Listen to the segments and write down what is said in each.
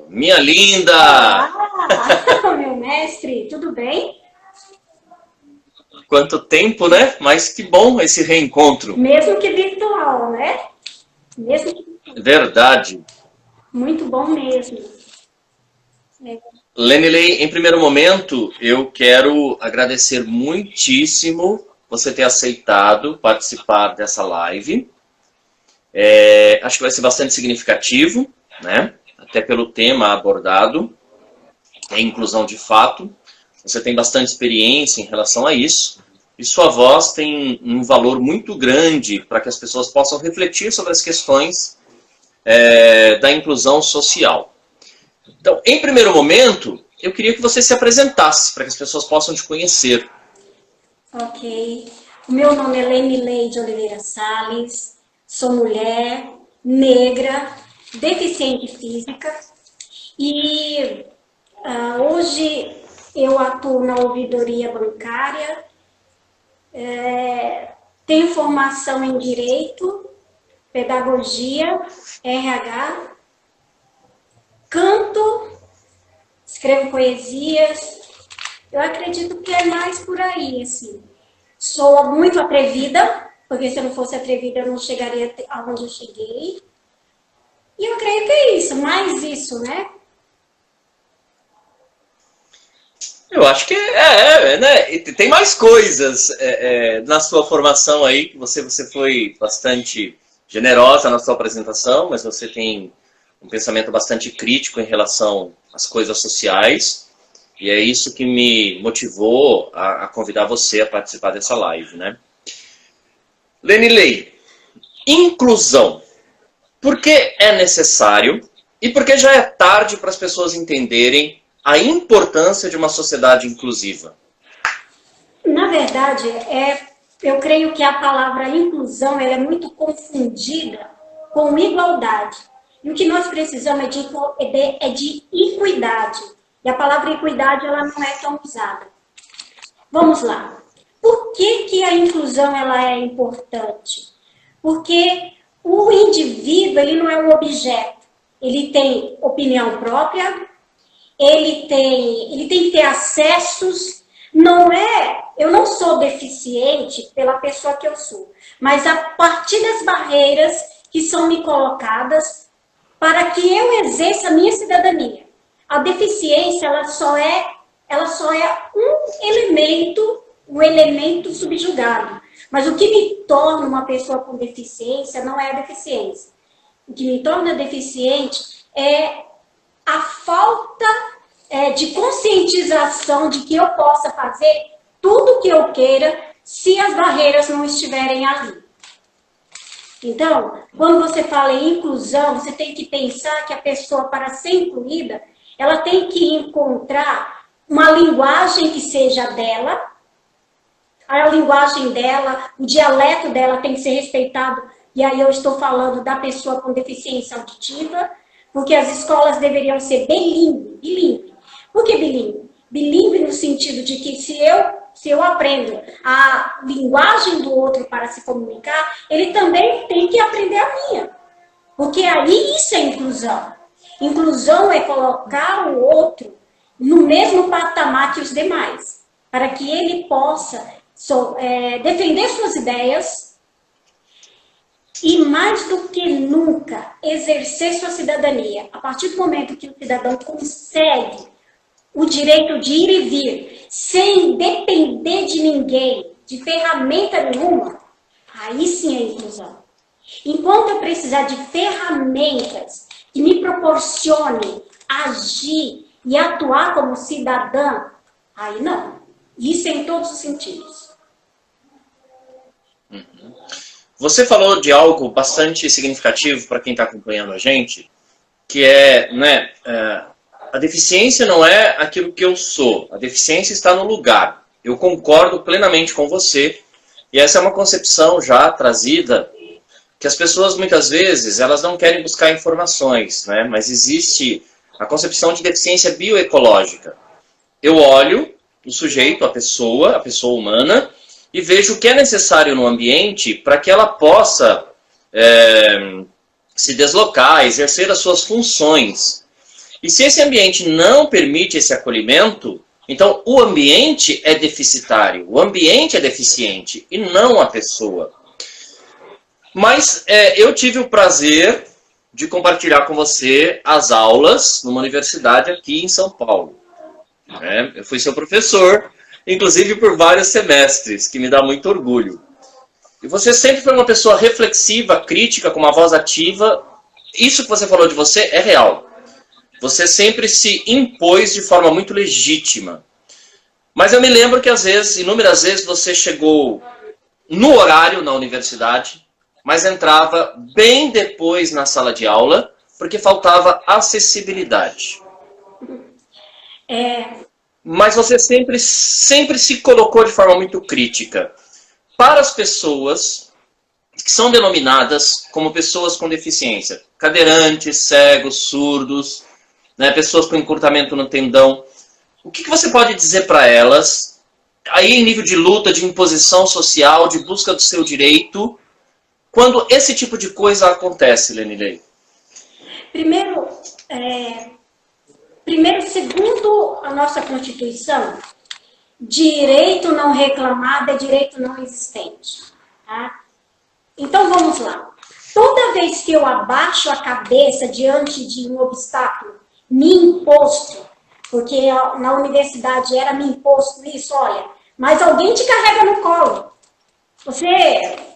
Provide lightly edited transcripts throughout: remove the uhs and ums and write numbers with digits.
minha linda! Olá, meu mestre, tudo bem? Quanto tempo, né? Mas que bom esse reencontro. Mesmo que virtual, né? Mesmo que... Verdade. Muito bom mesmo. É. Lenilei, em primeiro momento, eu quero agradecer muitíssimo você ter aceitado participar dessa live. Acho que vai ser bastante significativo, né? Até pelo tema abordado, é inclusão de fato. Você tem bastante experiência em relação a isso. E sua voz tem um valor muito grande para que as pessoas possam refletir sobre as questões da inclusão social. Então, em primeiro momento, eu queria que você se apresentasse para que as pessoas possam te conhecer. Ok. O meu nome é Lenilei de Oliveira Salles, sou mulher, negra, deficiente física e hoje eu atuo na ouvidoria bancária, tenho formação em Direito, Pedagogia, RH, canto, escrevo poesias. Eu acredito que é mais por aí, assim. Sou muito atrevida, porque se eu não fosse atrevida eu não chegaria aonde eu cheguei. E eu creio que é isso, mais isso, né? Eu acho que né? E tem mais coisas na sua formação aí, que você foi bastante generosa na sua apresentação, mas você tem um pensamento bastante crítico em relação às coisas sociais, e é isso que me motivou a convidar você a participar dessa live, né? Lenilei, inclusão. Por que é necessário e por que já é tarde para as pessoas entenderem a importância de uma sociedade inclusiva? Na verdade, eu creio que a palavra inclusão ela é muito confundida com igualdade. E o que nós precisamos é de equidade. E a palavra equidade ela não é tão usada. Vamos lá. Por que a inclusão ela é importante? Porque o indivíduo ele não é um objeto. Ele tem opinião própria, ele tem que ter acessos. Não é, eu não sou deficiente pela pessoa que eu sou, mas a partir das barreiras que são me colocadas para que eu exerça a minha cidadania. A deficiência ela só é um elemento subjugado. Mas o que me torna uma pessoa com deficiência não é a deficiência. O que me torna deficiente é a falta de conscientização de que eu possa fazer tudo o que eu queira se as barreiras não estiverem ali. Então, quando você fala em inclusão, você tem que pensar que a pessoa, para ser incluída, ela tem que encontrar uma linguagem que seja dela, a linguagem dela, o dialeto dela tem que ser respeitado, e aí eu estou falando da pessoa com deficiência auditiva, porque as escolas deveriam ser bilíngue. Por que bilíngue? Bilíngue no sentido de que se eu aprendo a linguagem do outro para se comunicar, ele também tem que aprender a minha. Porque aí isso é inclusão. Inclusão é colocar o outro no mesmo patamar que os demais, para que ele possa defender suas ideias e, mais do que nunca, exercer sua cidadania. A partir do momento que o cidadão consegue o direito de ir e vir, sem depender de ninguém, de ferramenta nenhuma, aí sim é inclusão. Enquanto eu precisar de ferramentas que me proporcionem agir e atuar como cidadã, aí não. Isso é em todos os sentidos. Você falou de algo bastante significativo para quem está acompanhando a gente, que né, a deficiência não é aquilo que eu sou, a deficiência está no lugar. Eu concordo plenamente com você, e essa é uma concepção já trazida, que as pessoas muitas vezes elas não querem buscar informações, né? Mas existe a concepção de deficiência bioecológica. Eu olho o sujeito, a pessoa humana, e vejo o que é necessário no ambiente para que ela possa se deslocar, exercer as suas funções. E se esse ambiente não permite esse acolhimento, então o ambiente é deficitário, o ambiente é deficiente e não a pessoa. Mas eu tive o prazer de compartilhar com você as aulas numa universidade aqui em São Paulo. Eu fui seu professor, inclusive por vários semestres, que me dá muito orgulho. E você sempre foi uma pessoa reflexiva, crítica, com uma voz ativa. Isso que você falou de você é real. Você sempre se impôs de forma muito legítima. Mas eu me lembro que, às vezes, inúmeras vezes, você chegou no horário na universidade, mas entrava bem depois na sala de aula, porque faltava acessibilidade. Mas você sempre se colocou de forma muito crítica para as pessoas que são denominadas como pessoas com deficiência. Cadeirantes, cegos, surdos, né, pessoas com encurtamento no tendão. O que você pode dizer para elas, aí em nível de luta, de imposição social, de busca do seu direito, quando esse tipo de coisa acontece, Lenilei? Primeiro, segundo a nossa Constituição, direito não reclamado é direito não existente. Tá? Então vamos lá. Toda vez que eu abaixo a cabeça diante de um obstáculo me imposto, porque na universidade era me imposto isso, olha, mas alguém te carrega no colo. Você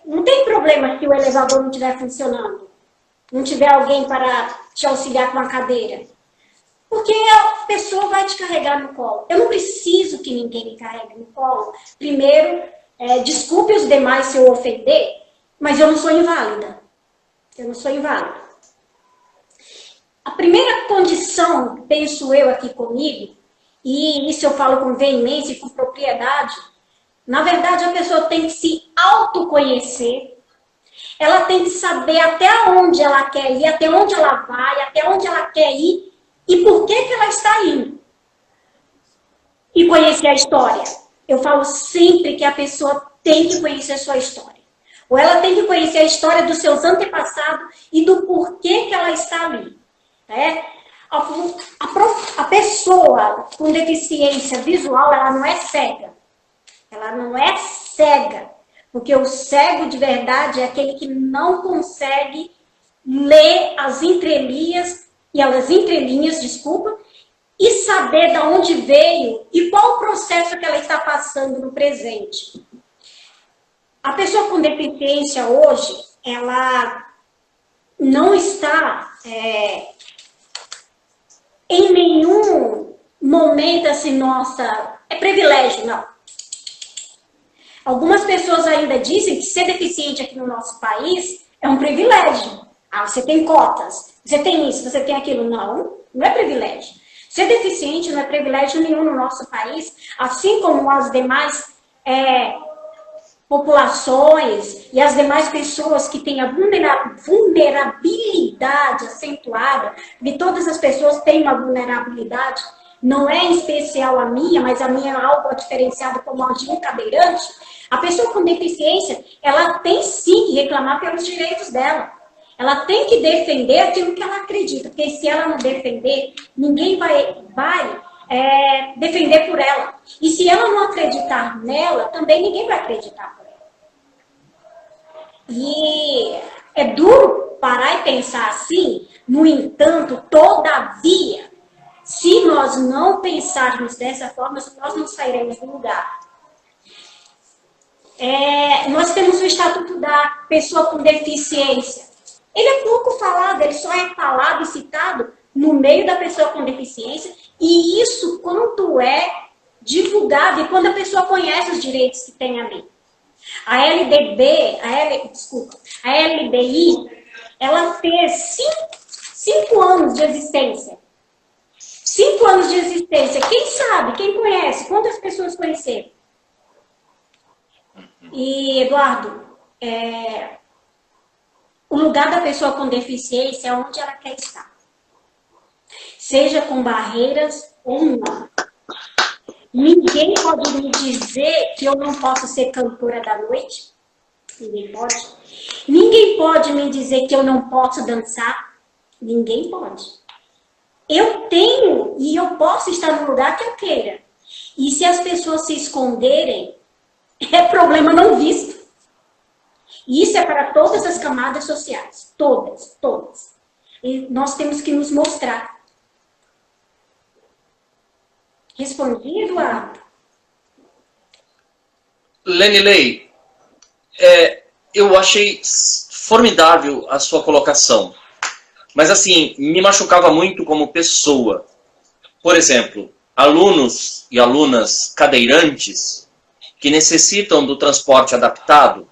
não tem problema se o elevador não estiver funcionando, não tiver alguém para te auxiliar com a cadeira. Porque a pessoa vai te carregar no colo. Eu não preciso que ninguém me carregue no colo. Primeiro, desculpe os demais se eu ofender, mas eu não sou inválida. Eu não sou inválida. A primeira condição, penso eu aqui comigo, e isso eu falo com veemência e com propriedade, na verdade a pessoa tem que se autoconhecer, ela tem que saber até onde ela quer ir, até onde ela vai, até onde ela quer ir e por que ela está indo. E conhecer a história. Eu falo sempre que a pessoa tem que conhecer a sua história. Ou ela tem que conhecer a história dos seus antepassados e do porquê que ela está ali. A pessoa com deficiência visual, ela não é cega. Ela não é cega. Porque o cego de verdade é aquele que não consegue ler as entrelinhas, e saber de onde veio e qual o processo que ela está passando no presente. A pessoa com deficiência hoje, ela não está em nenhum momento assim, nossa, é privilégio, não. Algumas pessoas ainda dizem que ser deficiente aqui no nosso país é um privilégio. Ah, você tem cotas, você tem isso, você tem aquilo. Não, não é privilégio. Ser deficiente não é privilégio nenhum no nosso país, assim como as demais populações e as demais pessoas que têm a vulnerabilidade acentuada, e todas as pessoas têm uma vulnerabilidade, não é em especial a minha, mas a minha é algo diferenciado como a de um cadeirante. A pessoa com deficiência, ela tem sim que reclamar pelos direitos dela. Ela tem que defender aquilo que ela acredita, porque se ela não defender, ninguém vai defender por ela. E se ela não acreditar nela, também ninguém vai acreditar por ela. E é duro parar e pensar assim, no entanto, todavia, se nós não pensarmos dessa forma, nós não sairemos do lugar. Nós temos o Estatuto da Pessoa com Deficiência. Ele é pouco falado, ele só é falado e citado no meio da pessoa com deficiência, e isso quanto é divulgado e quando a pessoa conhece os direitos que tem ali. A LDBI, ela fez 5 anos de existência. 5 anos de existência. Quem sabe, quem conhece, quantas pessoas conheceram? E, Eduardo, o lugar da pessoa com deficiência é onde ela quer estar. Seja com barreiras ou não. Ninguém pode me dizer que eu não posso ser cantora da noite. Ninguém pode. Ninguém pode me dizer que eu não posso dançar. Ninguém pode. eu tenho e eu posso estar no lugar que eu queira. E se as pessoas se esconderem, é problema não visto. E isso é para todas as camadas sociais. Todas, todas. E nós temos que nos mostrar. Respondi, Eduardo? Lenilei, eu achei formidável a sua colocação. Mas assim, me machucava muito como pessoa. Por exemplo, alunos e alunas cadeirantes que necessitam do transporte adaptado,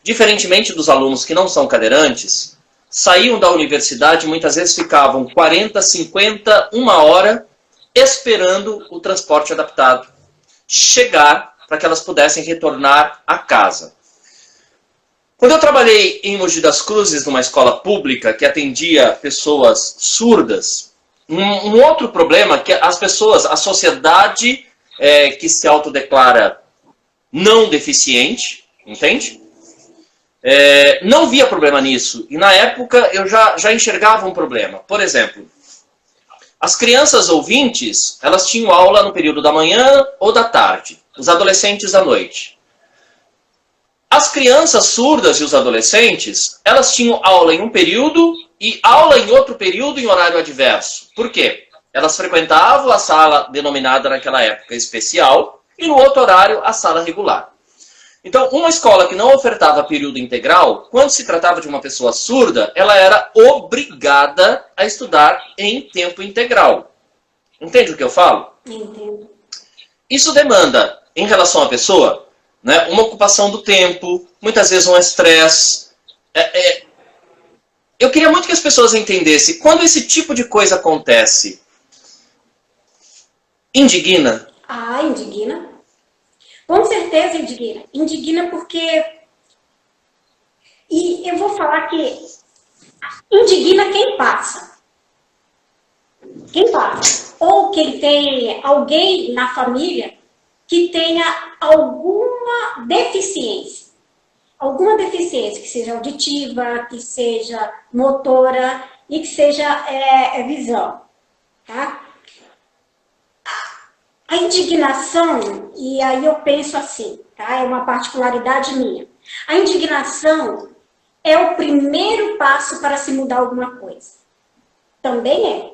diferentemente dos alunos que não são cadeirantes, saíam da universidade e muitas vezes ficavam 40, 50, uma hora esperando o transporte adaptado chegar para que elas pudessem retornar a casa. Quando eu trabalhei em Mogi das Cruzes, numa escola pública que atendia pessoas surdas, um outro problema que as pessoas, a sociedade que se autodeclara não deficiente, entende? Não via problema nisso. E na época eu já enxergava um problema. Por exemplo, as crianças ouvintes, elas tinham aula no período da manhã ou da tarde. Os adolescentes à noite. As crianças surdas e os adolescentes, elas tinham aula em um período e aula em outro período em horário adverso. Por quê? Elas frequentavam a sala denominada naquela época especial e no outro horário a sala regular. Então, uma escola que não ofertava período integral, quando se tratava de uma pessoa surda, ela era obrigada a estudar em tempo integral. Entende o que eu falo? Entendo. Isso demanda, em relação à pessoa, né, uma ocupação do tempo, muitas vezes um estresse. Eu queria muito que as pessoas entendessem, quando esse tipo de coisa acontece, indigna? Ah, indigna. Com certeza indigna. Indigna porque... E eu vou falar que indigna quem passa. Quem passa. Ou quem tem alguém na família que tenha alguma deficiência. Alguma deficiência, que seja auditiva, que seja motora e que seja visão. Tá? A indignação, e aí eu penso assim, tá? É uma particularidade minha. A indignação é o primeiro passo para se mudar alguma coisa. Também é.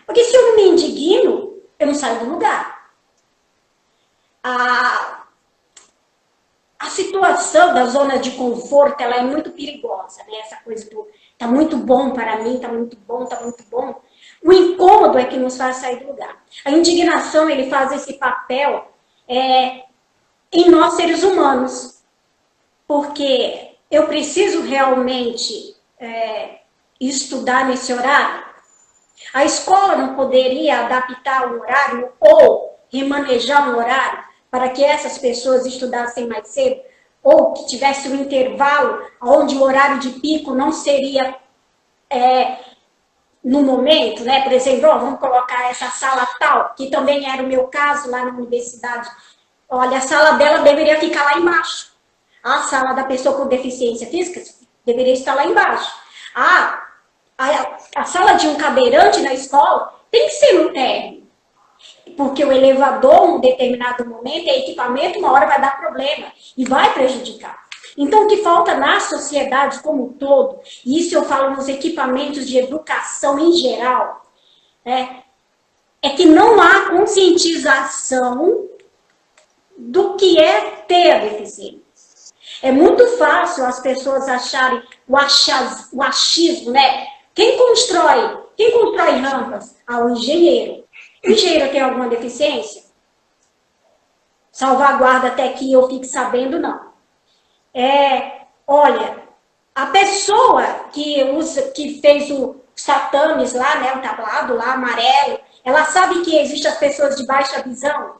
Porque se eu não me indigno, eu não saio do lugar. A situação da zona de conforto, ela é muito perigosa, né? Essa coisa do tá muito bom para mim, tá muito bom, tá muito bom. O incômodo é que nos faz sair do lugar. A indignação, ele faz esse papel em nós seres humanos. Porque eu preciso realmente estudar nesse horário. A escola não poderia adaptar o horário ou remanejar o horário para que essas pessoas estudassem mais cedo, ou que tivesse um intervalo onde o horário de pico não seria no momento, né? Por exemplo, vamos colocar essa sala tal, que também era o meu caso lá na universidade. Olha, a sala dela deveria ficar lá embaixo. A sala da pessoa com deficiência física deveria estar lá embaixo. A sala de um cadeirante na escola tem que ser no térreo. Porque o elevador, em um determinado momento, equipamento, uma hora vai dar problema e vai prejudicar. Então, o que falta na sociedade como um todo, e isso eu falo nos equipamentos de educação em geral, é que não há conscientização do que é ter a deficiência. É muito fácil as pessoas acharem o achismo, né? Quem constrói rampas? O engenheiro. O engenheiro tem alguma deficiência? Salvaguarda até que eu fique sabendo, não. Olha, a pessoa que fez o tatames lá, né, o tablado lá, amarelo, ela sabe que existem as pessoas de baixa visão,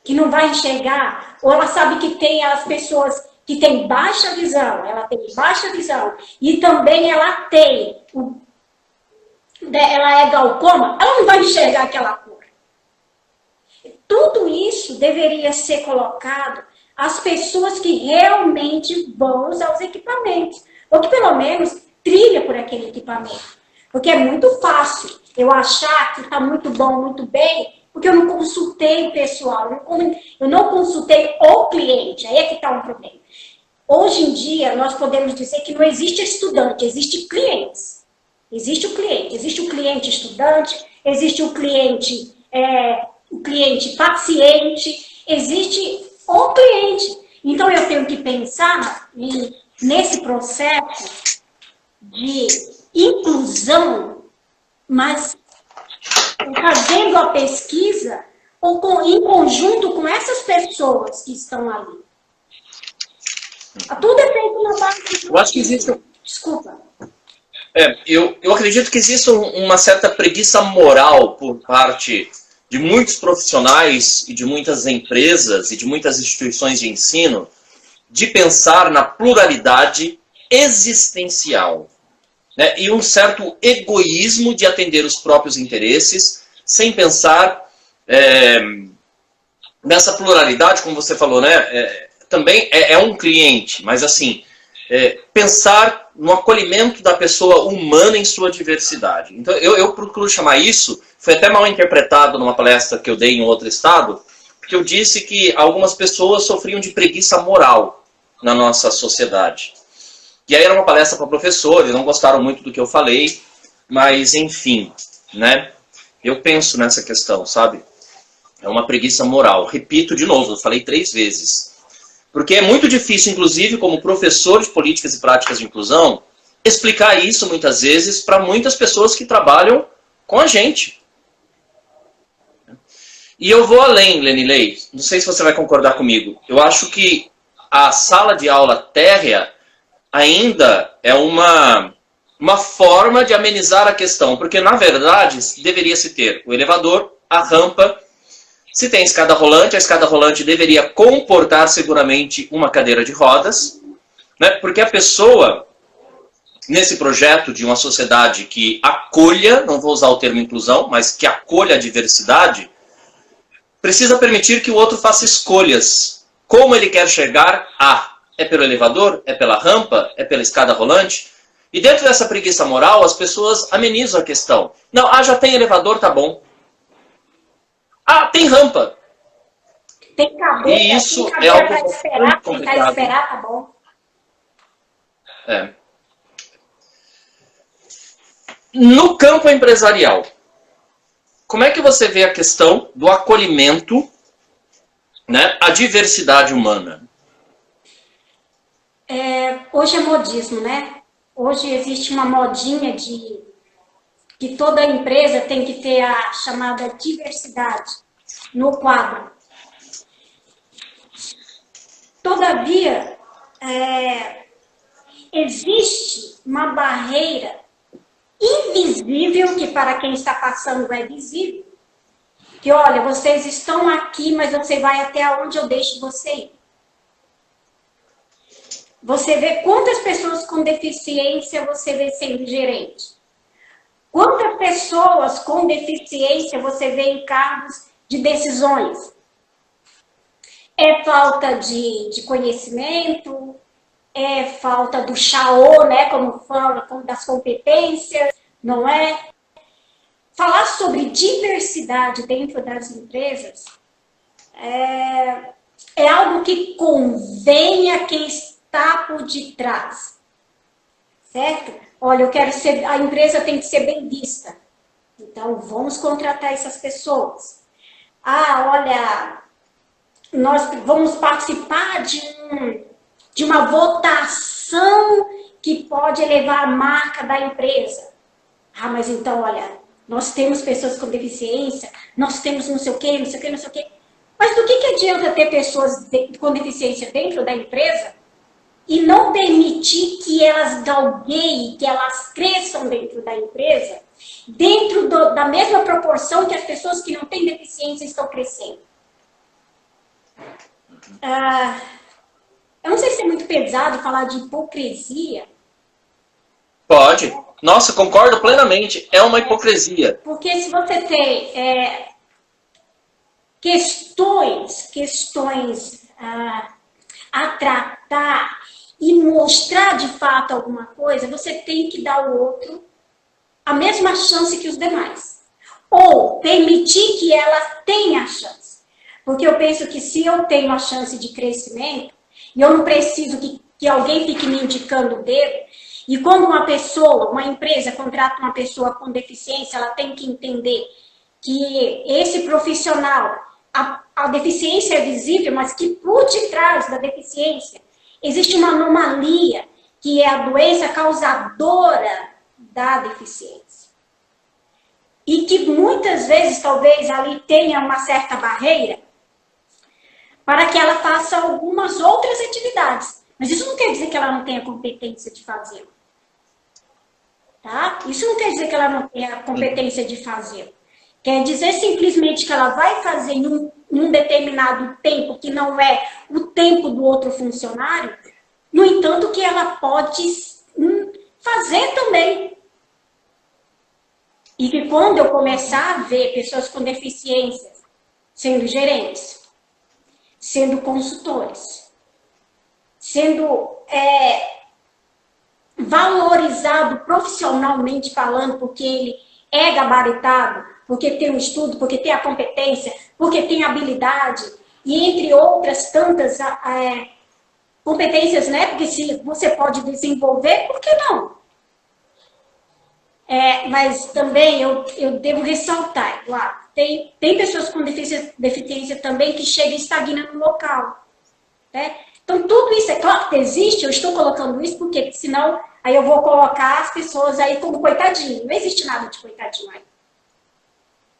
que não vai enxergar, ou ela sabe que tem as pessoas que têm baixa visão, ela tem baixa visão, e também ela é glaucoma, ela não vai enxergar aquela cor. Tudo isso deveria ser colocado às pessoas que realmente vão usar os equipamentos, ou que pelo menos trilha por aquele equipamento. Porque é muito fácil eu achar que está muito bom, muito bem, porque eu não consultei o pessoal, eu não consultei o cliente, aí é que está um problema. Hoje em dia, nós podemos dizer que não existe estudante, existe clientes. Existe o cliente estudante, existe o cliente paciente, existe o cliente. Então, eu tenho que pensar nesse processo de inclusão, mas fazendo a pesquisa em conjunto com essas pessoas que estão ali. Tudo é feito na base de... Eu acho que existe... Desculpa. Eu acredito que existe uma certa preguiça moral por parte de muitos profissionais e de muitas empresas e de muitas instituições de ensino de pensar na pluralidade existencial, né? E um certo egoísmo de atender os próprios interesses sem pensar nessa pluralidade, como você falou, né? Também é um cliente, mas assim, pensar no acolhimento da pessoa humana em sua diversidade. Então, eu procuro chamar isso, foi até mal interpretado numa palestra que eu dei em outro estado, porque eu disse que algumas pessoas sofriam de preguiça moral na nossa sociedade. E aí era uma palestra para professores, não gostaram muito do que eu falei, mas enfim, né? Eu penso nessa questão, sabe? É uma preguiça moral. Repito de novo, eu falei 3 vezes. Porque é muito difícil, inclusive, como professor de políticas e práticas de inclusão, explicar isso, muitas vezes, para muitas pessoas que trabalham com a gente. E eu vou além, Lenilei. Não sei se você vai concordar comigo. Eu acho que a sala de aula térrea ainda é uma forma de amenizar a questão. Porque, na verdade, deveria-se ter o elevador, a rampa. Se tem escada rolante, a escada rolante deveria comportar seguramente uma cadeira de rodas, né? Porque a pessoa, nesse projeto de uma sociedade que acolha, não vou usar o termo inclusão, mas que acolha a diversidade, precisa permitir que o outro faça escolhas. Como ele quer chegar a? É pelo elevador? É pela rampa? É pela escada rolante? E dentro dessa preguiça moral, as pessoas amenizam a questão. Não, já tem elevador, tá bom. Tem rampa. Tem cadeira, e isso tem algo para esperar, tentar esperar, tá bom. No campo empresarial, como é que você vê a questão do acolhimento, né, à diversidade humana? Hoje é modismo, né? Hoje existe uma modinha de que toda empresa tem que ter a chamada diversidade no quadro. Todavia, existe uma barreira invisível, que para quem está passando é visível, que olha, vocês estão aqui, mas você vai até onde eu deixo você ir. Você vê quantas pessoas com deficiência você vê sendo gerente. Quantas pessoas com deficiência você vê em cargos de decisões? É falta de conhecimento, é falta do chaô, né, como fala, das competências, não é? Falar sobre diversidade dentro das empresas é algo que convém a quem está por detrás, certo? Olha, a empresa tem que ser bem vista, então vamos contratar essas pessoas. Olha, nós vamos participar de uma votação que pode elevar a marca da empresa. Mas então, olha, nós temos pessoas com deficiência, nós temos não sei o quê, não sei o quê, não sei o quê. Mas do que adianta ter pessoas com deficiência dentro da empresa e não permitir que elas galgueiem, que elas cresçam dentro da empresa, dentro da mesma proporção que as pessoas que não têm deficiência estão crescendo? Eu não sei se é muito pesado falar de hipocrisia. Pode. Nossa, concordo plenamente. É uma hipocrisia. Porque se você tem questões a tratar e mostrar de fato alguma coisa, você tem que dar ao outro a mesma chance que os demais. Ou permitir que ela tenha a chance. Porque eu penso que se eu tenho a chance de crescimento, e eu não preciso que alguém fique me indicando o dedo, e quando uma pessoa, uma empresa contrata uma pessoa com deficiência, ela tem que entender que esse profissional, a deficiência é visível, mas que por detrás da deficiência existe uma anomalia, que é a doença causadora da deficiência. E que muitas vezes, talvez, ali tenha uma certa barreira para que ela faça algumas outras atividades. Mas isso não quer dizer que ela não tenha competência de fazer. Tá? Isso não quer dizer que ela não tenha competência de fazer. Quer dizer simplesmente que ela vai fazer em um determinado tempo, que não é o tempo do outro funcionário, no entanto que ela pode fazer também. E que quando eu começar a ver pessoas com deficiência sendo gerentes, sendo consultores, sendo valorizado profissionalmente falando, porque ele é gabaritado, porque tem um estudo, porque tem a competência, porque tem habilidade, e entre outras tantas competências, né? Porque se você pode desenvolver, por que não? Mas também eu devo ressaltar, Eduardo, tem pessoas com deficiência também que chegam e estagnam no local. Né? Então, tudo isso é claro que existe, eu estou colocando isso porque senão aí eu vou colocar as pessoas aí como coitadinho. Não existe nada de coitadinho aí.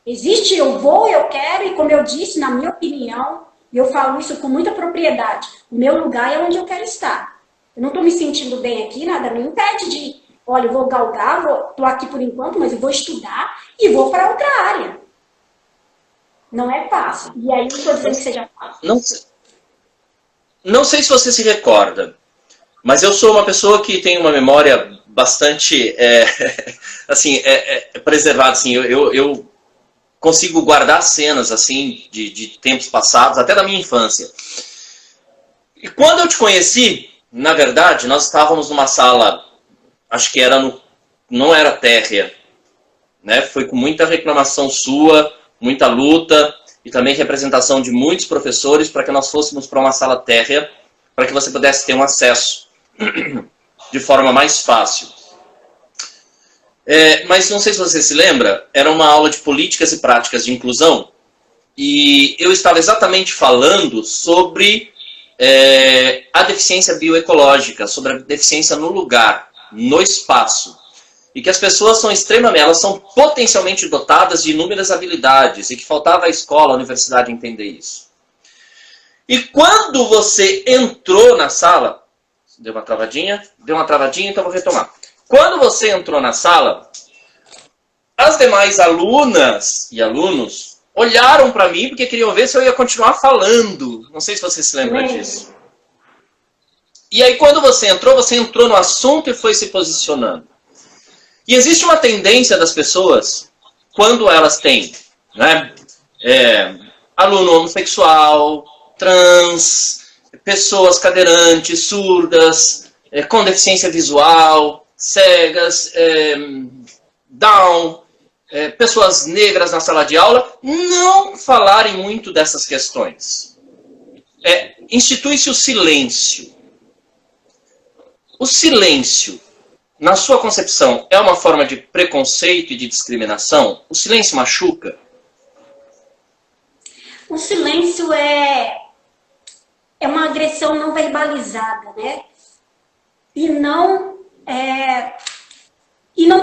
Existe eu vou, eu quero, e como eu disse, na minha opinião, e eu falo isso com muita propriedade, o meu lugar é onde eu quero estar. Eu não estou me sentindo bem aqui, nada me impede de, olha, eu vou galgar, estou aqui por enquanto, mas eu vou estudar e vou para outra área. Não é fácil. E aí não estou dizendo que seja fácil. Não sei se você se recorda, mas eu sou uma pessoa que tem uma memória bastante assim, preservada. Assim, eu consigo guardar cenas assim de tempos passados, até da minha infância. E quando eu te conheci, na verdade, nós estávamos numa sala, acho que não era térrea, né? Foi com muita reclamação sua, muita luta e também representação de muitos professores para que nós fôssemos para uma sala térrea, para que você pudesse ter um acesso de forma mais fácil. Mas não sei se você se lembra, era uma aula de políticas e práticas de inclusão, e eu estava exatamente falando sobre a deficiência bioecológica, sobre a deficiência no lugar, no espaço. E que as pessoas são elas são potencialmente dotadas de inúmeras habilidades, e que faltava a escola, a universidade entender isso. E quando você entrou na sala, deu uma travadinha, então vou retomar. Quando você entrou na sala, as demais alunas e alunos olharam para mim porque queriam ver se eu ia continuar falando. Não sei se você se lembra disso. E aí quando você entrou no assunto e foi se posicionando. E existe uma tendência das pessoas, quando elas têm, né, aluno homossexual, trans, pessoas cadeirantes, surdas, com deficiência visual, cegas, Down, pessoas negras na sala de aula, não falarem muito dessas questões. Institui-se o silêncio. O silêncio, na sua concepção, é uma forma de preconceito e de discriminação? O silêncio machuca? O silêncio é uma agressão não verbalizada, né? E não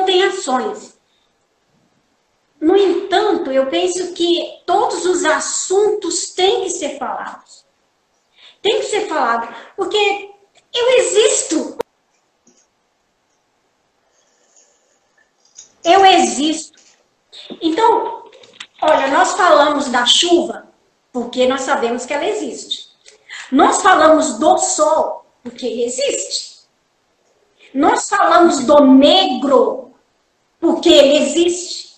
tem ações. No entanto, eu penso que todos os assuntos têm que ser falados. Tem que ser falado, porque eu existo. Eu existo. Então, olha, nós falamos da chuva porque nós sabemos que ela existe. Nós falamos do sol porque ele existe. Nós falamos do negro porque ele existe.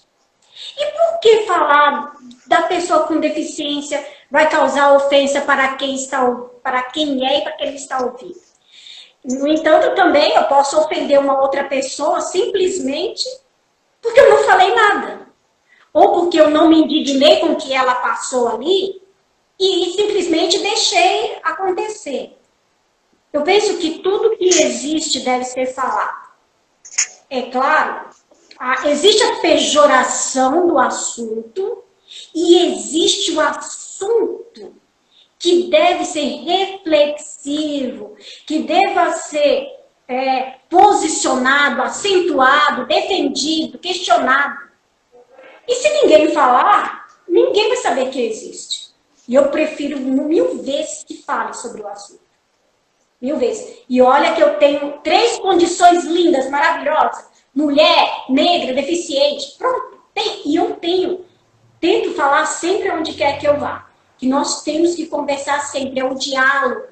E por que falar da pessoa com deficiência vai causar ofensa para quem é e para quem está ouvindo? No entanto, também eu posso ofender uma outra pessoa simplesmente porque eu não falei nada. Ou porque eu não me indignei com o que ela passou ali e simplesmente deixei acontecer. Eu penso que tudo que existe deve ser falado. É claro, existe a pejoração do assunto e existe o assunto que deve ser reflexivo, que deva ser posicionado, acentuado, defendido, questionado. E se ninguém falar, ninguém vai saber que existe. E eu prefiro 1000 vezes que fale sobre o assunto. 1000 vezes. E olha que eu tenho 3 condições lindas, maravilhosas. Mulher, negra, deficiente. Pronto. E eu tento falar sempre onde quer que eu vá. Que nós temos que conversar sempre. É o diálogo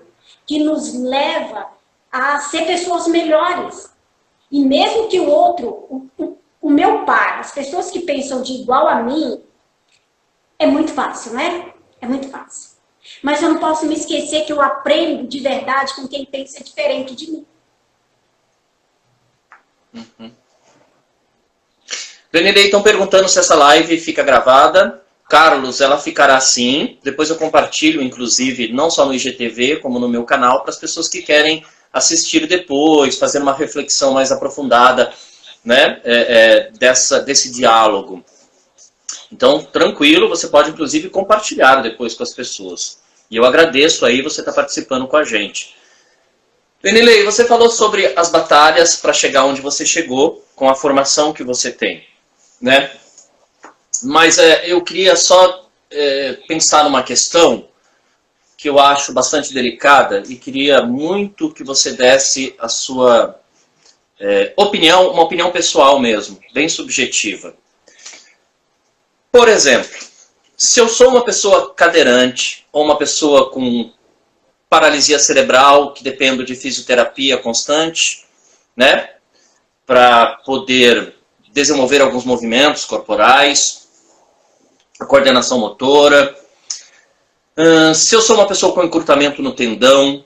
que nos leva a ser pessoas melhores. E mesmo que o outro, o meu par, as pessoas que pensam de igual a mim, é muito fácil, né? É muito fácil. Mas eu não posso me esquecer que eu aprendo de verdade com quem pensa diferente de mim. Uhum. Benedei, estão perguntando se essa live fica gravada. Carlos, ela ficará sim. Depois eu compartilho, inclusive, não só no IGTV, como no meu canal, para as pessoas que querem assistir depois, fazer uma reflexão mais aprofundada, né, desse diálogo. Então, tranquilo, você pode, inclusive, compartilhar depois com as pessoas. E eu agradeço aí você estar participando com a gente. Benilei, você falou sobre as batalhas para chegar onde você chegou, com a formação que você tem, né? Mas eu queria só pensar numa questão que eu acho bastante delicada e queria muito que você desse a sua opinião, uma opinião pessoal mesmo, bem subjetiva. Por exemplo, se eu sou uma pessoa cadeirante ou uma pessoa com paralisia cerebral, que dependo de fisioterapia constante, né, para poder desenvolver alguns movimentos corporais, a coordenação motora, se eu sou uma pessoa com encurtamento no tendão,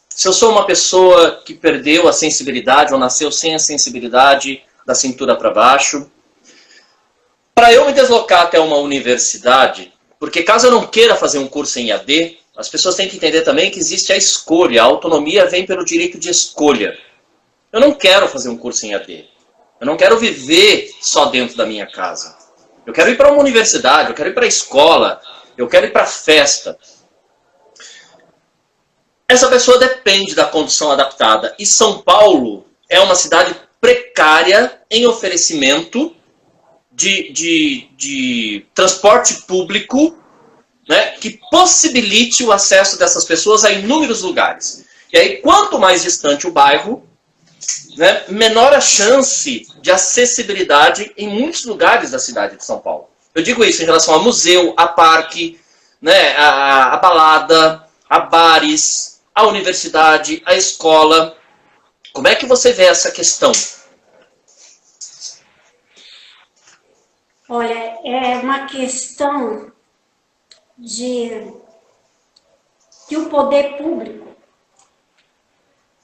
se eu sou uma pessoa que perdeu a sensibilidade ou nasceu sem a sensibilidade da cintura para baixo, para eu me deslocar até uma universidade, porque caso eu não queira fazer um curso em AD, as pessoas têm que entender também que existe a escolha, a autonomia vem pelo direito de escolha. Eu não quero fazer um curso em AD, eu não quero viver só dentro da minha casa. Eu quero ir para uma universidade, eu quero ir para a escola, eu quero ir para a festa. Essa pessoa depende da condição adaptada. E São Paulo é uma cidade precária em oferecimento de transporte público, né, que possibilite o acesso dessas pessoas a inúmeros lugares. E aí, quanto mais distante o bairro, né, menor a chance de acessibilidade em muitos lugares da cidade de São Paulo. Eu digo isso em relação a museu, a parque, né, a balada, a bares, a universidade, a escola. Como é que você vê essa questão? Olha, é uma questão de que o poder público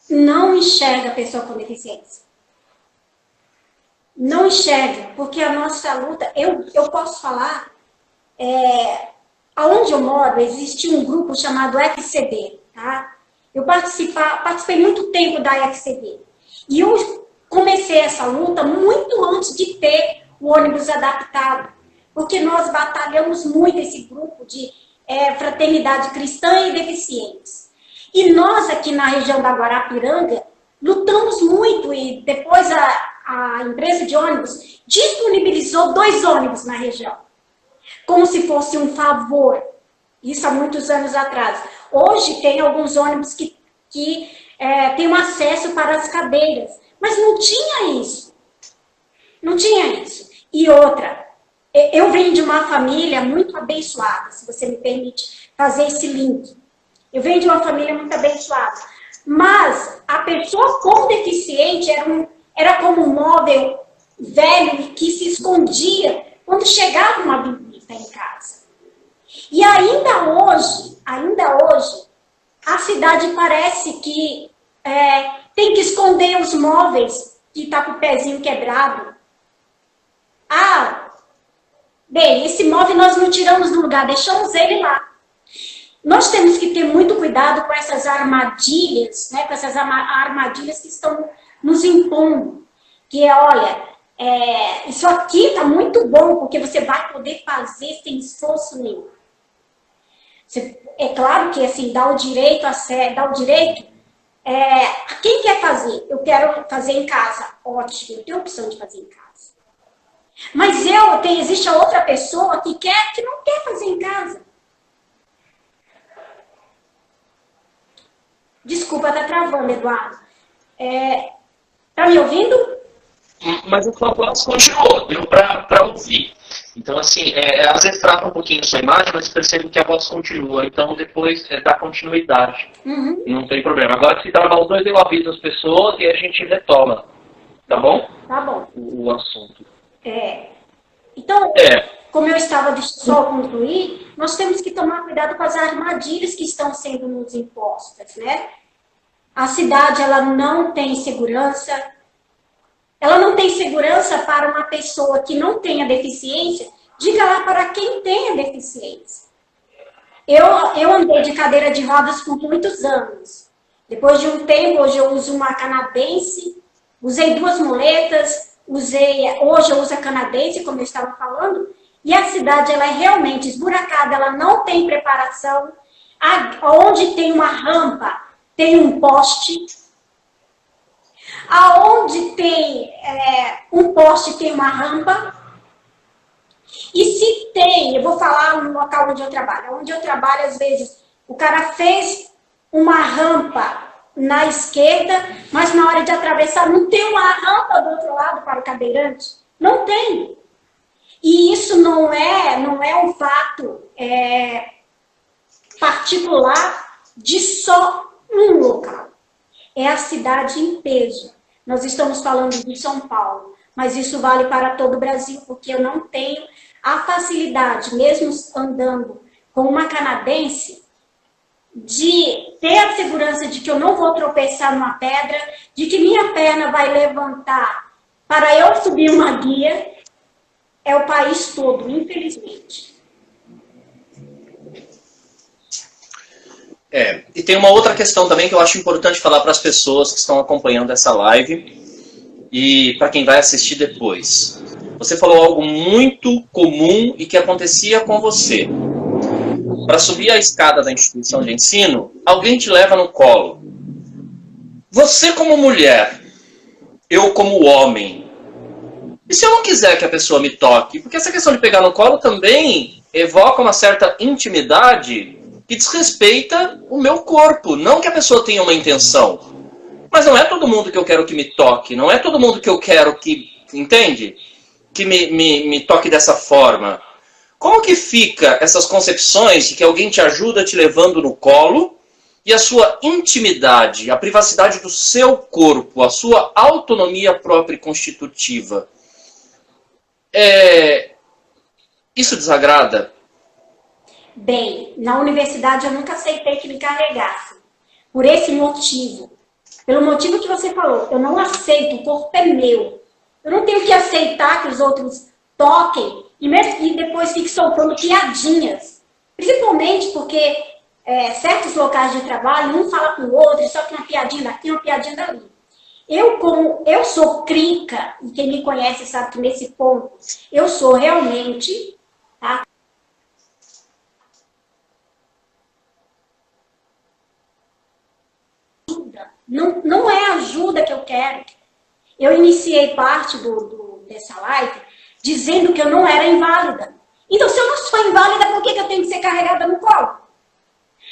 não enxerga a pessoa com deficiência. Não enxerga, porque a nossa luta, eu posso falar, aonde eu moro existe um grupo chamado FCB, tá? Eu participei muito tempo da FCB. E eu comecei essa luta muito antes de ter o ônibus adaptado, porque nós batalhamos muito esse grupo de fraternidade cristã e deficientes. E nós aqui na região da Guarapiranga lutamos muito e depois a empresa de ônibus disponibilizou 2 ônibus na região, como se fosse um favor. Isso há muitos anos atrás. Hoje tem alguns ônibus que têm um acesso para as cadeiras, mas não tinha isso. Não tinha isso. E outra, eu venho de uma família muito abençoada, se você me permite fazer esse link. Eu venho de uma família muito abençoada. Mas a pessoa com deficiente era como um móvel velho que se escondia quando chegava uma visita em casa. E ainda hoje, a cidade parece que tem que esconder os móveis que está com o pezinho quebrado. Ah, bem, esse imóvel nós não tiramos do lugar, deixamos ele lá. Nós temos que ter muito cuidado com essas armadilhas, né, com essas armadilhas que estão nos impondo. Que é, olha, isso aqui está muito bom, porque você vai poder fazer sem esforço nenhum. É claro que, assim, dá o direito a quem quer fazer. Eu quero fazer em casa. Ótimo, eu tenho a opção de fazer em casa. Mas existe a outra pessoa que não quer fazer em casa. Desculpa, tá travando, Eduardo. Tá me ouvindo? Mas a sua voz continuou, deu para ouvir. Então, assim, às vezes trava um pouquinho a sua imagem, mas percebo que a voz continua. Então, depois dá continuidade. Uhum. Não tem problema. Agora, se travar os dois, eu aviso as pessoas e a gente retoma. Tá bom? Tá bom. O assunto. Então, como eu estava, deixa eu só concluir, nós temos que tomar cuidado com as armadilhas que estão sendo nos impostas, né? A cidade, ela não tem segurança. Ela não tem segurança para uma pessoa que não tenha deficiência. Diga lá para quem tenha deficiência. Eu andei de cadeira de rodas por muitos anos. Depois de um tempo, hoje eu uso uma canadense, usei 2 muletas, hoje eu uso a canadense, como eu estava falando, e a cidade ela é realmente esburacada, ela não tem preparação. Onde tem uma rampa, tem um poste. Aonde tem um poste, tem uma rampa. E se tem, eu vou falar no local onde eu trabalho. Onde eu trabalho, às vezes, o cara fez uma rampa na esquerda, mas na hora de atravessar não tem uma rampa do outro lado para o cadeirante. Não tem. E isso não é um fato particular de só um local. É a cidade em peso. Nós estamos falando de São Paulo, mas isso vale para todo o Brasil, porque eu não tenho a facilidade, mesmo andando com uma canadense, de ter a segurança de que eu não vou tropeçar numa pedra, de que minha perna vai levantar para eu subir uma guia. É o país todo, infelizmente. E tem uma outra questão também que eu acho importante falar para as pessoas que estão acompanhando essa live e para quem vai assistir depois. Você falou algo muito comum e que acontecia com você. Para subir a escada da instituição de ensino, alguém te leva no colo. Você como mulher, eu como homem. E se eu não quiser que a pessoa me toque? Porque essa questão de pegar no colo também evoca uma certa intimidade que desrespeita o meu corpo. Não que a pessoa tenha uma intenção. Mas não é todo mundo que eu quero que me toque. Não é todo mundo que eu quero que... Entende? Que me toque dessa forma. Como que fica essas concepções de que alguém te ajuda te levando no colo e a sua intimidade, a privacidade do seu corpo, a sua autonomia própria e constitutiva? Isso desagrada? Bem, na universidade eu nunca aceitei que me carregassem. Por esse motivo. Pelo motivo que você falou, eu não aceito, o corpo é meu. Eu não tenho que aceitar que os outros toquem e depois fiquem soltando piadinhas. Principalmente porque certos locais de trabalho, um fala com o outro, só que uma piadinha daqui, uma piadinha dali. Como eu sou crítica, e quem me conhece sabe que nesse ponto eu sou realmente... Tá? Não é ajuda que eu quero. Eu iniciei parte dessa live dizendo que eu não era inválida. Então, se eu não sou inválida, por que eu tenho que ser carregada no colo?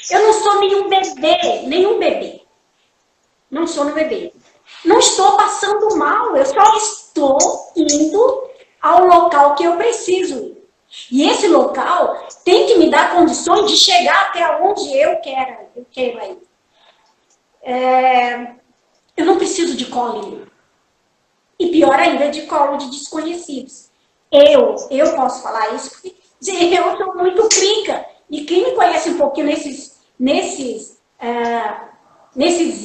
Eu não sou nenhum bebê. Não sou um bebê. Não estou passando mal, eu só estou indo ao local que eu preciso ir. E esse local tem que me dar condições de chegar até onde eu quero ir. Eu não preciso de colo. E pior ainda, de colo de desconhecidos. Eu posso falar isso porque eu sou muito crítica. E quem me conhece um pouquinho nesses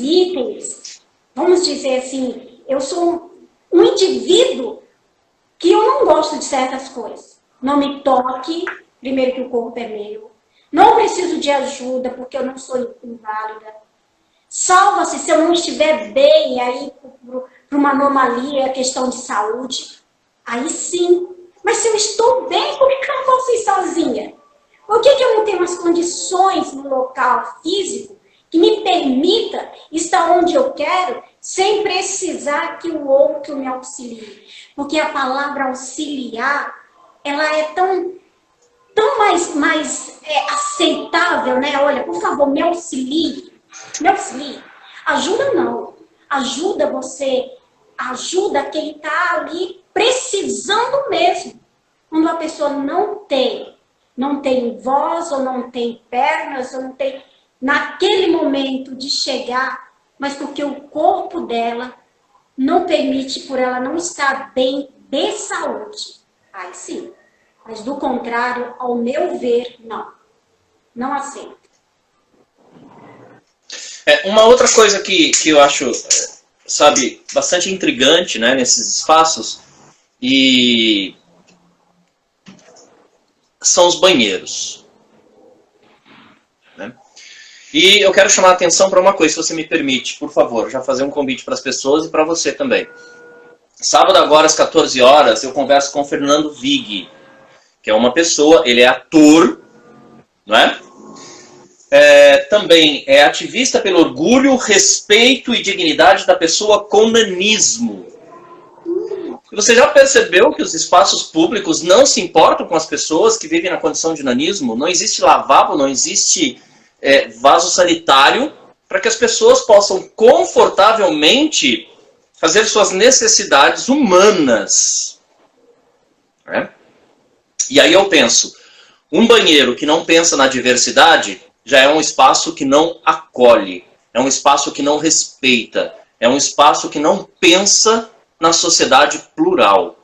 itens, vamos dizer assim, eu sou um indivíduo que eu não gosto de certas coisas. Não me toque, primeiro que o corpo é meu. Não preciso de ajuda, porque eu não sou inválida. Salva-se se eu não estiver bem aí para uma anomalia, questão de saúde. Aí sim. Mas se eu estou bem, por que eu não posso ir sozinha? Por que eu não tenho as condições no local físico que me permita estar onde eu quero, sem precisar que o outro me auxilie? Porque a palavra auxiliar, ela é tão mais aceitável, né? Olha, por favor, me auxilie. Me auxilie. Ajuda não. Ajuda você. Ajuda quem está ali precisando mesmo. Quando a pessoa não tem voz, ou não tem pernas, ou não tem naquele momento de chegar, mas porque o corpo dela não permite, por ela não estar bem de saúde. Aí sim. Mas do contrário, ao meu ver, não. Não aceito. Uma outra coisa que eu acho, sabe, bastante intrigante, né, nesses espaços, e são os banheiros. Né? E eu quero chamar a atenção para uma coisa, se você me permite, por favor, já fazer um convite para as pessoas e para você também. Sábado agora, às 14 horas, eu converso com o Fernando Vig, que é uma pessoa, ele é ator, não é? Também é ativista pelo orgulho, respeito e dignidade da pessoa com nanismo. Você já percebeu que os espaços públicos não se importam com as pessoas que vivem na condição de nanismo? Não existe lavabo, não existe vaso sanitário para que as pessoas possam confortavelmente fazer suas necessidades humanas. Né? E aí eu penso, um banheiro que não pensa na diversidade já é um espaço que não acolhe, é um espaço que não respeita, é um espaço que não pensa na sociedade plural.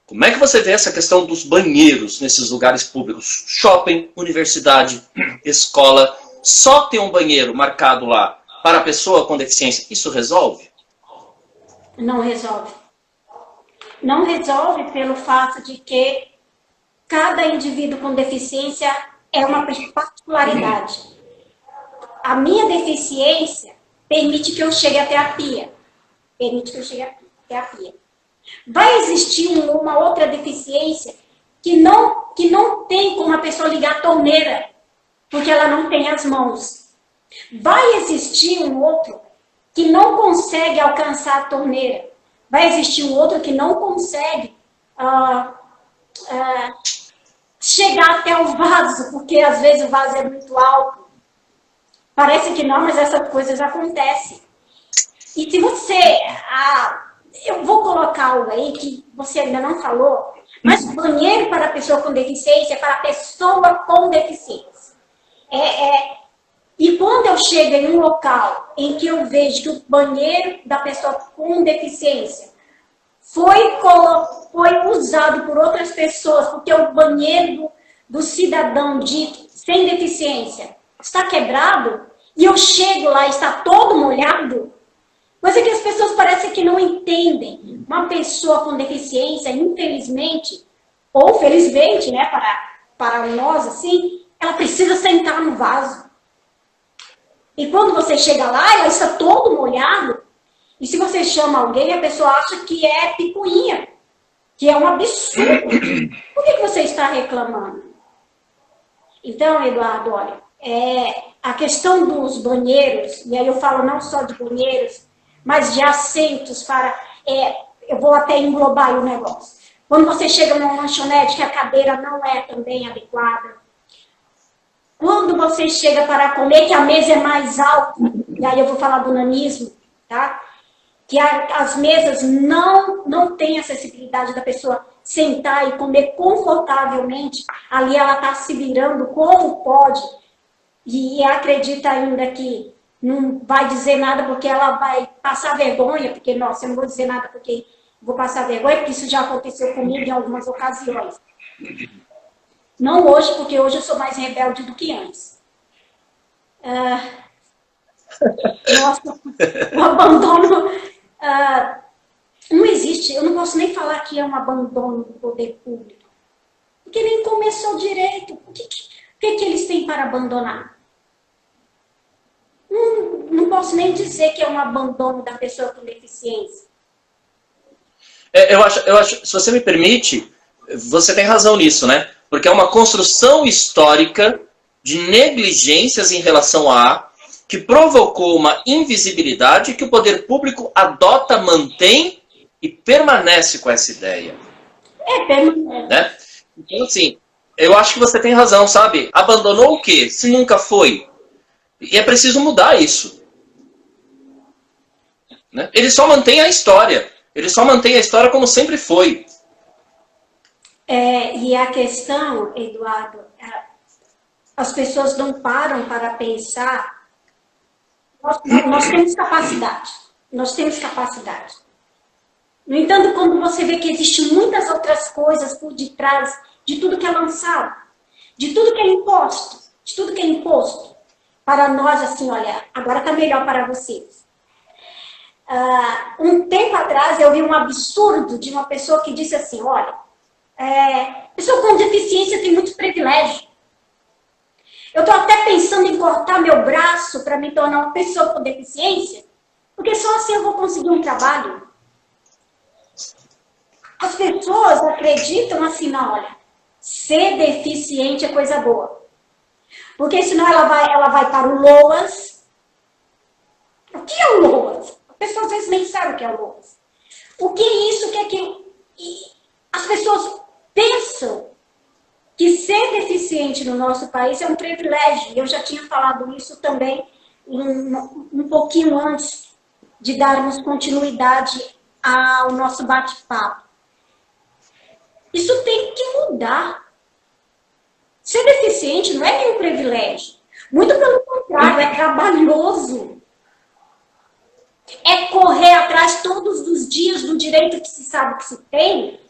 Como é que você vê essa questão dos banheiros nesses lugares públicos? Shopping, universidade, escola, só tem um banheiro marcado lá para a pessoa com deficiência. Isso resolve? Não resolve. Não resolve pelo fato de que cada indivíduo com deficiência é uma particularidade. A minha deficiência permite que eu chegue até a pia. Permite que eu chegue até a pia. Vai existir uma outra deficiência que não tem como a pessoa ligar a torneira, porque ela não tem as mãos. Vai existir um outro que não consegue alcançar a torneira. Vai existir um outro que não consegue chegar até o vaso, porque às vezes o vaso é muito alto. Parece que não, mas essas coisas acontecem. E se você... eu vou colocar algo aí que você ainda não falou, mas o banheiro para a pessoa com deficiência é para a pessoa com deficiência. E quando eu chego em um local em que eu vejo que o banheiro da pessoa com deficiência foi usado por outras pessoas, porque o banheiro do cidadão dito sem deficiência está quebrado, e eu chego lá e está todo molhado, mas é que as pessoas parecem que não entendem. Uma pessoa com deficiência, infelizmente, ou felizmente, né, para nós, assim, ela precisa sentar no vaso. E quando você chega lá, ela está todo molhado. E se você chama alguém, a pessoa acha que é picuinha, que é um absurdo. Por que você está reclamando? Então, Eduardo, olha, a questão dos banheiros, e aí eu falo não só de banheiros, mas de assentos para... eu vou até englobar o negócio. Quando você chega numa lanchonete que a cadeira não é também adequada, quando você chega para comer, que a mesa é mais alta, e aí eu vou falar do nanismo, tá? Que as mesas não têm acessibilidade da pessoa sentar e comer confortavelmente, ali ela está se virando como pode, e acredita ainda que não vai dizer nada porque ela vai passar vergonha, porque, nossa, eu não vou dizer nada porque vou passar vergonha, porque isso já aconteceu comigo em algumas ocasiões. Não hoje, porque hoje eu sou mais rebelde do que antes. Nossa, o abandono Não existe, eu não posso nem falar que é um abandono do poder público, porque nem começou direito. O que eles têm para abandonar? Não posso nem dizer que é um abandono da pessoa com deficiência. Eu acho, se você me permite, você tem razão nisso, né? Porque é uma construção histórica de negligências em relação a que provocou uma invisibilidade que o poder público adota, mantém e permanece com essa ideia. Permanece. Né? Então, assim, eu acho que você tem razão, sabe? Abandonou o quê? Se nunca foi. E é preciso mudar isso. Né? Ele só mantém a história. Ele só mantém a história como sempre foi. E a questão, Eduardo, as pessoas não param para pensar. Nós temos capacidade. Nós temos capacidade. No entanto, quando você vê que existem muitas outras coisas por detrás de tudo que é lançado, de tudo que é imposto, para nós, assim, olha, agora está melhor para vocês. Um tempo atrás, eu vi um absurdo de uma pessoa que disse assim, olha, pessoa com deficiência tem muito privilégio. Eu estou até pensando em cortar meu braço para me tornar uma pessoa com deficiência, porque só assim eu vou conseguir um trabalho. As pessoas acreditam assim, não, olha, ser deficiente é coisa boa. Porque senão ela vai para o LOAS. O que é o LOAS? As pessoas às vezes nem sabem o que é o LOAS. O que é isso, o que é aquilo? E as pessoas pensam que ser deficiente no nosso país é um privilégio. Eu já tinha falado isso também um pouquinho antes de darmos continuidade ao nosso bate-papo. Isso tem que mudar. Ser deficiente não é nenhum privilégio. Muito pelo contrário, é trabalhoso. É correr atrás todos os dias do direito que se sabe que se tem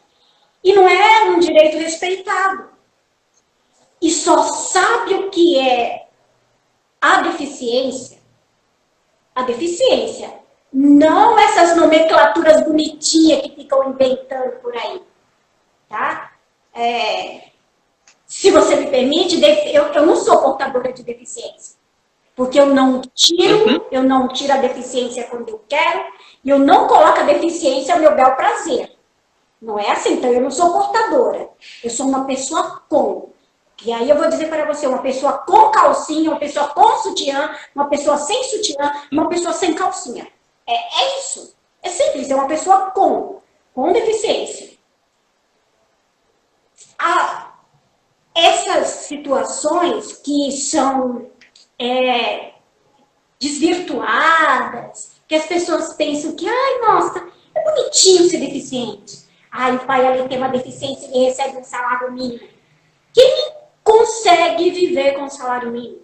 e não é um direito respeitado. E só sabe o que é a deficiência. A deficiência. Não essas nomenclaturas bonitinhas que ficam inventando por aí. Tá? Se você me permite, eu não sou portadora de deficiência. Porque eu não tiro a deficiência quando eu quero, e eu não coloco a deficiência ao meu bel prazer. Não é assim, então eu não sou portadora. Eu sou uma pessoa com. E aí eu vou dizer para você, uma pessoa com calcinha, uma pessoa com sutiã, uma pessoa sem sutiã, uma pessoa sem calcinha. É isso. É simples, é uma pessoa com deficiência. Essas situações que são desvirtuadas, que as pessoas pensam que, ai, nossa, é bonitinho ser deficiente. Ai, o pai ali tem uma deficiência e recebe um salário mínimo. Quem consegue viver com salário mínimo?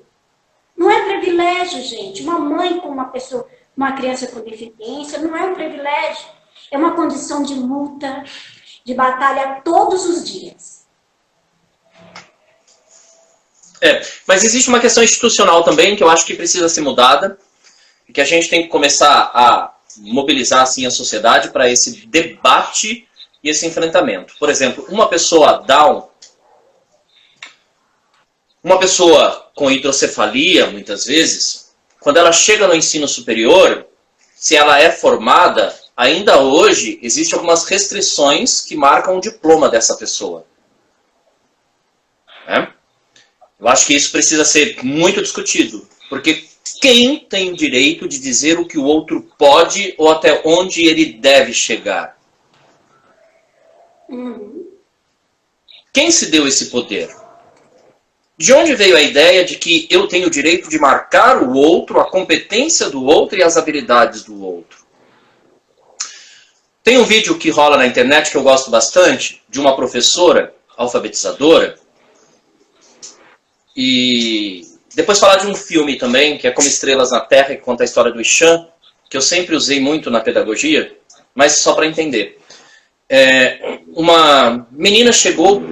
Não é privilégio, gente. Uma mãe com uma criança com deficiência não é um privilégio. É uma condição de luta, de batalha todos os dias. Mas existe uma questão institucional também que eu acho que precisa ser mudada e que a gente tem que começar a mobilizar assim a sociedade para esse debate e esse enfrentamento. Por exemplo, uma pessoa Down, uma pessoa com hidrocefalia, muitas vezes, quando ela chega no ensino superior, se ela é formada, ainda hoje existem algumas restrições que marcam o diploma dessa pessoa. Eu acho que isso precisa ser muito discutido, porque quem tem o direito de dizer o que o outro pode ou até onde ele deve chegar? Quem se deu esse poder? De onde veio a ideia de que eu tenho o direito de marcar o outro, a competência do outro e as habilidades do outro? Tem um vídeo que rola na internet que eu gosto bastante, de uma professora alfabetizadora, e depois falar de um filme também, que é Como Estrelas na Terra, que conta a história do Ixan, que eu sempre usei muito na pedagogia, mas só para entender. Uma menina chegou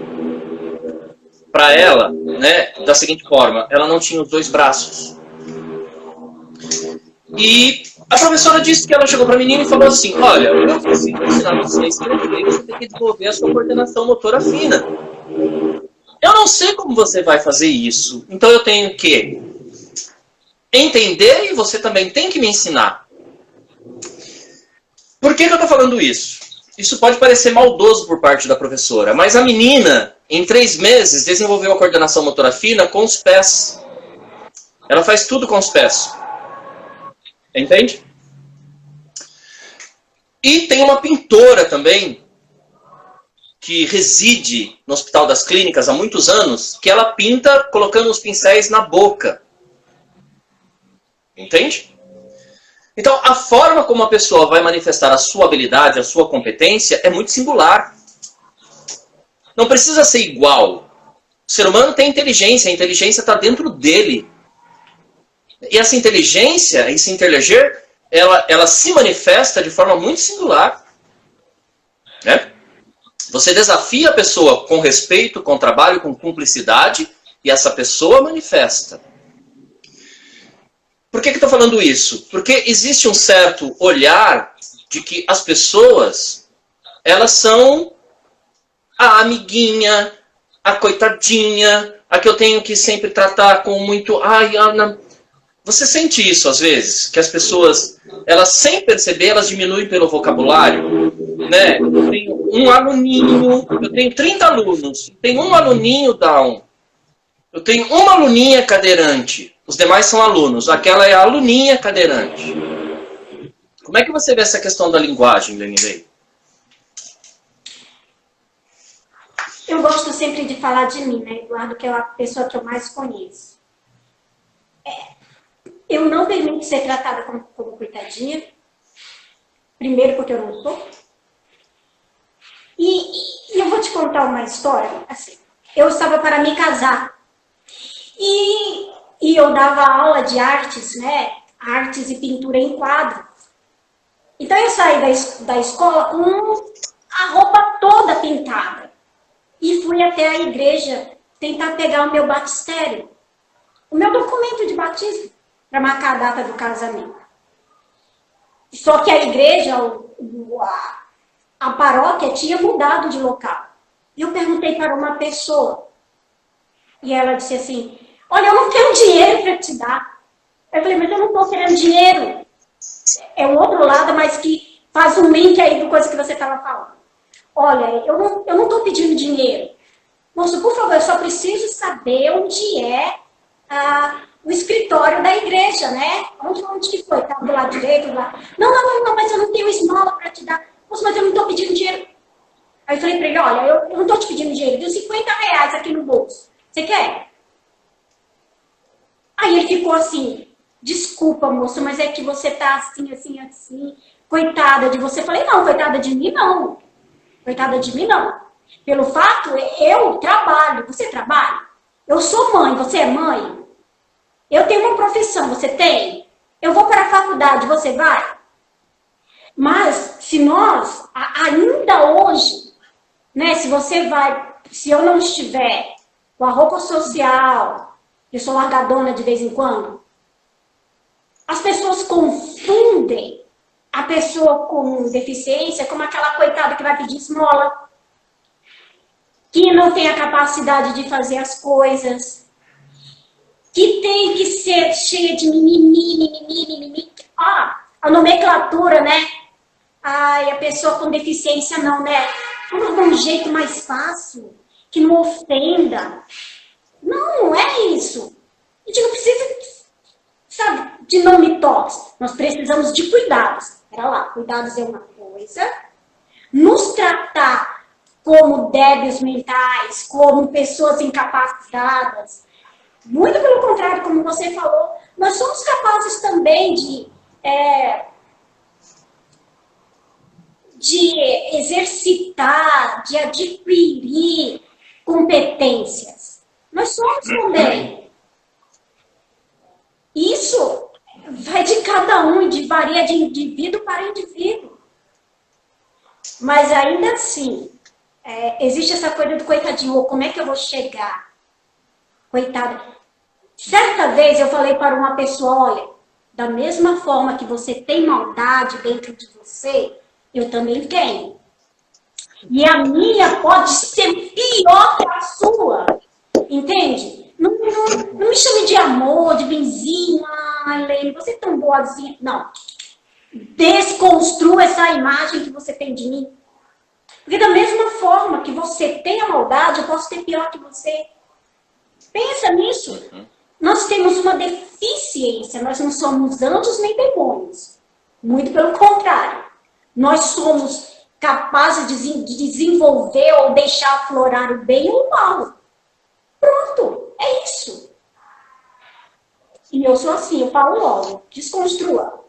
para ela, né, da seguinte forma: ela não tinha os dois braços. E A professora disse que ela chegou para a menina e falou assim, olha, eu preciso ensinar você a escrever, você tem que desenvolver a sua coordenação motora fina. Eu não sei como você vai fazer isso, então eu tenho que entender e você também tem que me ensinar. Por que eu estou falando isso? Isso pode parecer maldoso por parte da professora, mas a menina, em 3 meses, desenvolveu a coordenação motora fina com os pés. Ela faz tudo com os pés. Entende? E tem uma pintora também, que reside no Hospital das Clínicas há muitos anos, que ela pinta colocando os pincéis na boca. Entende? Então, a forma como a pessoa vai manifestar a sua habilidade, a sua competência, é muito singular. Não precisa ser igual. O ser humano tem inteligência, a inteligência está dentro dele. E essa inteligência, esse interleger, ela se manifesta de forma muito singular. Né? Você desafia a pessoa com respeito, com trabalho, com cumplicidade, e essa pessoa manifesta. Por que eu estou falando isso? Porque existe um certo olhar de que as pessoas, elas são a amiguinha, a coitadinha, a que eu tenho que sempre tratar com muito... Ai, Ana... Você sente isso às vezes? Que as pessoas, elas sem perceber, elas diminuem pelo vocabulário? Né? Eu tenho um aluninho, eu tenho 30 alunos, tenho um aluninho down, eu tenho uma aluninha cadeirante, os demais são alunos, aquela é a aluninha cadeirante. Como é que você vê essa questão da linguagem, Lenilei? Eu gosto sempre de falar de mim, né, Eduardo, que é a pessoa que eu mais conheço. Eu não permito ser tratada como coitadinha, primeiro porque eu não sou. E eu vou te contar uma história, assim, eu estava para me casar e eu dava aula de artes, né, artes e pintura em quadro. Então eu saí da escola com a roupa toda pintada e fui até a igreja tentar pegar o meu batistério, o meu documento de batismo, para marcar a data do casamento. Só que a igreja, a paróquia tinha mudado de local. E eu perguntei para uma pessoa. E ela disse assim, olha, eu não quero dinheiro para te dar. Eu falei, mas eu não estou querendo dinheiro. É o outro lado, mas que faz um link aí do coisa que você estava falando. Olha, eu não estou pedindo dinheiro. Moço, por favor, eu só preciso saber onde é o escritório da igreja, né? Onde que foi? Tá do lado direito? Do lado... Não, mas eu não tenho esmola para te dar. Moço, mas eu não estou pedindo dinheiro. Aí eu falei para ele, olha, eu não estou te pedindo dinheiro, eu tenho 50 reais aqui no bolso. Você quer? Aí ele ficou assim, desculpa, moça, mas é que você tá assim, assim, assim. Coitada de você. Eu falei, não, coitada de mim, não. Coitada de mim, não. Pelo fato, eu trabalho. Você trabalha? Eu sou mãe, você é mãe? Eu tenho uma profissão, você tem? Eu vou para a faculdade, você vai? Mas, se nós, ainda hoje, né, se eu não estiver com a roupa social, eu sou largadona de vez em quando, as pessoas confundem a pessoa com deficiência como aquela coitada que vai pedir esmola, que não tem a capacidade de fazer as coisas, que tem que ser cheia de mimimi. A nomenclatura, né? Ai, a pessoa com deficiência não, né? Vamos dar um jeito mais fácil, que não ofenda. Não é isso. A gente não precisa, sabe, de nome toques. Nós precisamos de cuidados. Pera lá, cuidados é uma coisa. Nos tratar como débeis mentais, como pessoas incapacitadas. Muito pelo contrário, como você falou, nós somos capazes também de exercitar, de adquirir competências. Nós somos também. Isso vai de cada um, varia de indivíduo para indivíduo. Mas ainda assim, existe essa coisa do coitadinho, como é que eu vou chegar? Coitada. Certa vez eu falei para uma pessoa, olha, Da mesma forma que você tem maldade dentro de você, eu também tenho. E a minha pode ser pior que a sua. Entende? Não me chame de amor, de benzinho, Helene, você é tão boazinha. Não. Desconstrua essa imagem que você tem de mim. Porque da mesma forma que você tem a maldade, eu posso ter pior que você. Pensa nisso. Nós temos uma deficiência, nós não somos anjos nem demônios. Muito pelo contrário. Nós somos capazes de desenvolver ou deixar aflorar o bem ou o mal. Pronto, é isso. E eu sou assim, eu falo logo, desconstrua.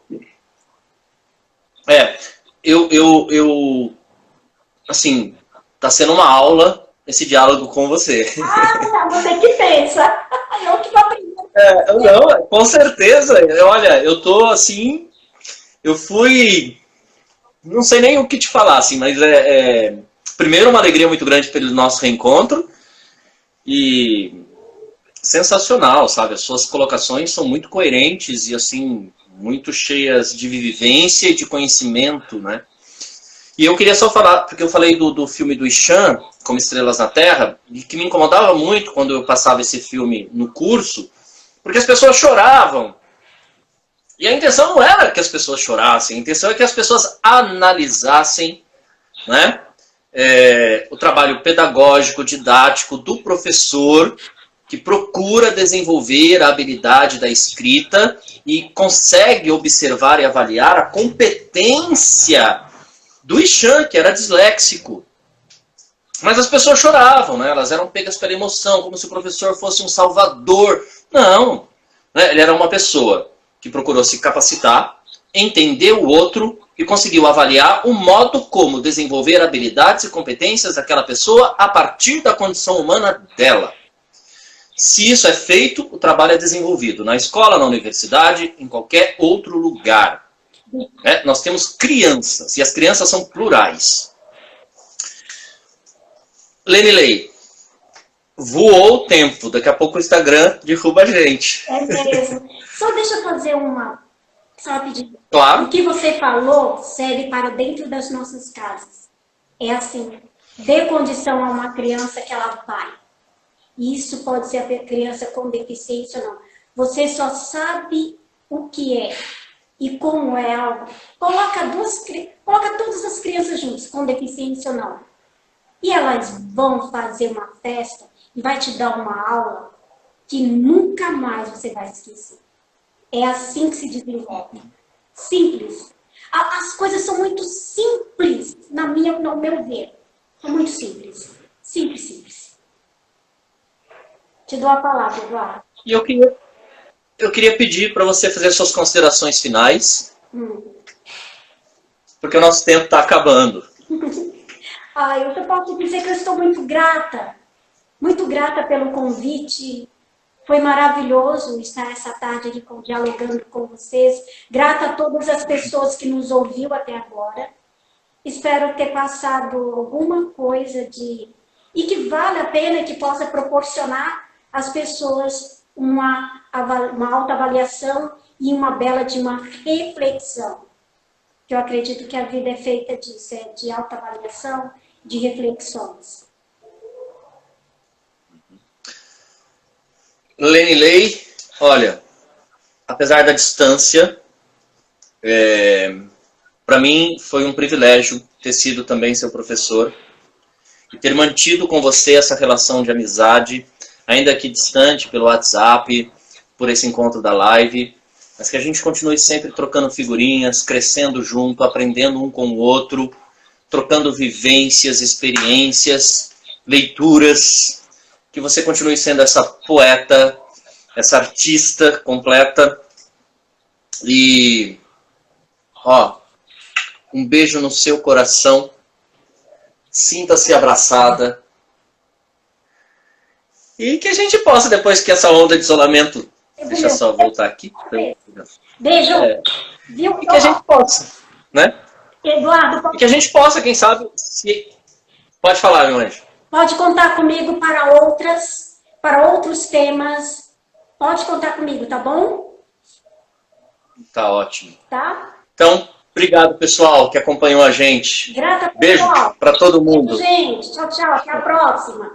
Assim, tá sendo uma aula esse diálogo com você. Você que pensa. Eu que vou aprender. Não, com certeza. Olha, eu tô assim, eu fui, não sei nem o que te falar, assim, mas primeiro uma alegria muito grande pelo nosso reencontro e sensacional, sabe? As suas colocações são muito coerentes e assim, muito cheias de vivência e de conhecimento, né? E eu queria só falar, porque eu falei do filme do Ixan, Como Estrelas na Terra, e que me incomodava muito quando eu passava esse filme no curso, porque as pessoas choravam. E a intenção não era que as pessoas chorassem, a intenção é que as pessoas analisassem, né, o trabalho pedagógico, didático do professor, que procura desenvolver a habilidade da escrita e consegue observar e avaliar a competência do Ixan, que era disléxico. Mas as pessoas choravam, né? Elas eram pegas pela emoção, como se o professor fosse um salvador. Não, né? Ele era uma pessoa que procurou se capacitar, entender o outro e conseguiu avaliar o modo como desenvolver habilidades e competências daquela pessoa a partir da condição humana dela. Se isso é feito, o trabalho é desenvolvido na escola, na universidade, em qualquer outro lugar. Nós temos crianças, e as crianças são plurais. Lenilei, voou o tempo, daqui a pouco o Instagram derruba a gente. É mesmo. Só deixa eu fazer só rapidinho. Claro. O que você falou serve para dentro das nossas casas. É assim, dê condição a uma criança que ela vai. Isso pode ser a criança com deficiência ou não. Você só sabe o que é e como é algo. Coloca todas as crianças juntas, com deficiência ou não. E elas vão fazer uma festa e vai te dar uma aula que nunca mais você vai esquecer. É assim que se desenvolve. Simples. As coisas são muito simples, no meu ver. São muito simples. Simples, simples. Te dou a palavra, Eduardo. E eu queria pedir para você fazer suas considerações finais, porque o nosso tempo está acabando. Eu só posso dizer que eu estou muito grata pelo convite. Foi maravilhoso estar essa tarde aqui dialogando com vocês. Grata a todas as pessoas que nos ouviu até agora. Espero ter passado alguma coisa e que vale a pena, que possa proporcionar às pessoas uma autoavaliação e uma bela de uma reflexão. Eu acredito que a vida é feita disso, de autoavaliação, de reflexões. Lenilei, olha, apesar da distância, para mim foi um privilégio ter sido também seu professor e ter mantido com você essa relação de amizade, ainda que distante pelo WhatsApp, por esse encontro da live, mas que a gente continue sempre trocando figurinhas, crescendo junto, aprendendo um com o outro, trocando vivências, experiências, leituras, que você continue sendo essa poeta, essa artista completa. E, um beijo no seu coração, sinta-se abraçada. E que a gente possa, depois que essa onda de isolamento... Deixa eu só voltar aqui. Beijo. E que a gente possa, né? Eduardo, e que a gente possa, quem sabe... Pode falar, meu anjo. Pode contar comigo para outros temas. Pode contar comigo, tá bom? Tá ótimo. Tá? Então, obrigado, pessoal, que acompanhou a gente. Grata, Beijo pessoal. para todo mundo. Beijo, gente. Tchau, tchau. Até a próxima.